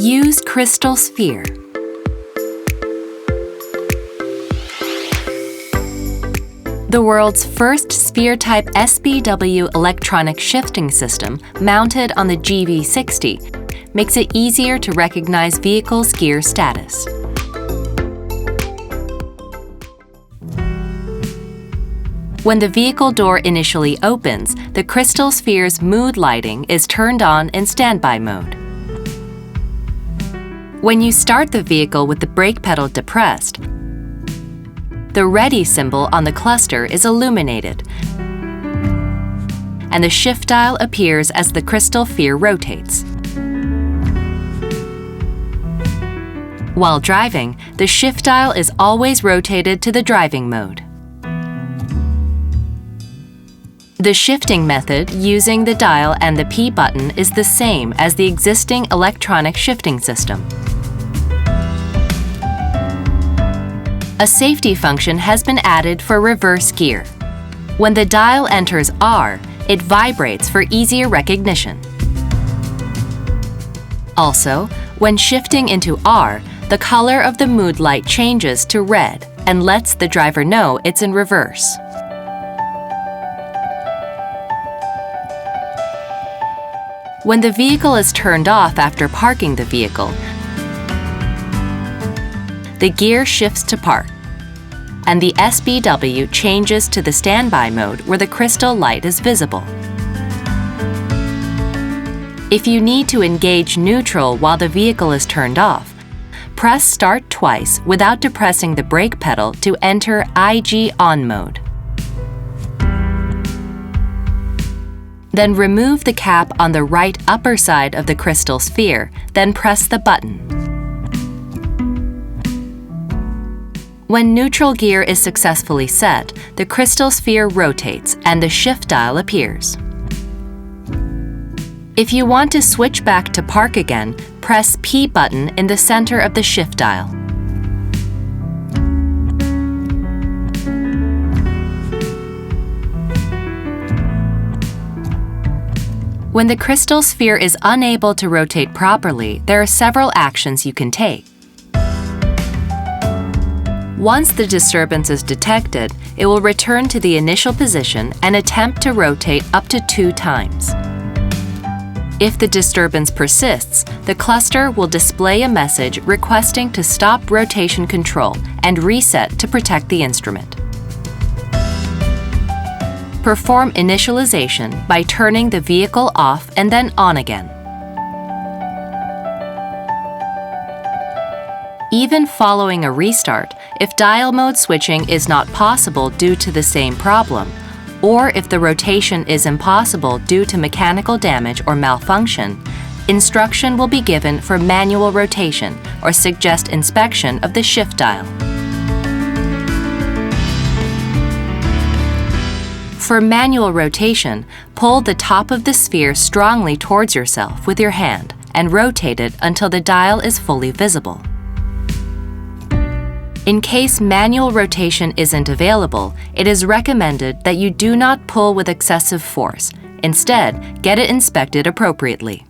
Use crystal sphere. The world's first sphere-type SBW electronic shifting system, mounted on the GV60, makes it easier to recognize vehicles' gear status. When the vehicle door initially opens, the crystal sphere's mood lighting is turned on in standby mode. When you start the vehicle with the brake pedal depressed, the ready symbol on the cluster is illuminated, and the shift dial appears as the crystal sphere rotates. While driving, the shift dial is always rotated to the driving mode. The shifting method using the dial and the P button is the same as the existing electronic shifting system. A safety function has been added for reverse gear. When the dial enters R, it vibrates for easier recognition. Also, when shifting into R, the color of the mood light changes to red and lets the driver know it's in reverse. When the vehicle is turned off after parking the vehicle, the gear shifts to park, and the SBW changes to the standby mode where the crystal light is visible. If you need to engage neutral while the vehicle is turned off, press Start twice without depressing the brake pedal to enter IG on mode. Then remove the cap on the right upper side of the crystal sphere, then press the button. When neutral gear is successfully set, the crystal sphere rotates and the shift dial appears. If you want to switch back to park again, press P button in the center of the shift dial. When the crystal sphere is unable to rotate properly, there are several actions you can take. Once the disturbance is detected, it will return to the initial position and attempt to rotate up to 2 times. If the disturbance persists, the cluster will display a message requesting to stop rotation control and reset to protect the instrument. Perform initialization by turning the vehicle off and then on again. Even following a restart, if dial mode switching is not possible due to the same problem, or if the rotation is impossible due to mechanical damage or malfunction, instruction will be given for manual rotation or suggest inspection of the shift dial. For manual rotation, pull the top of the sphere strongly towards yourself with your hand and rotate it until the dial is fully visible. In case manual rotation isn't available, it is recommended that you do not pull with excessive force. Instead, get it inspected appropriately.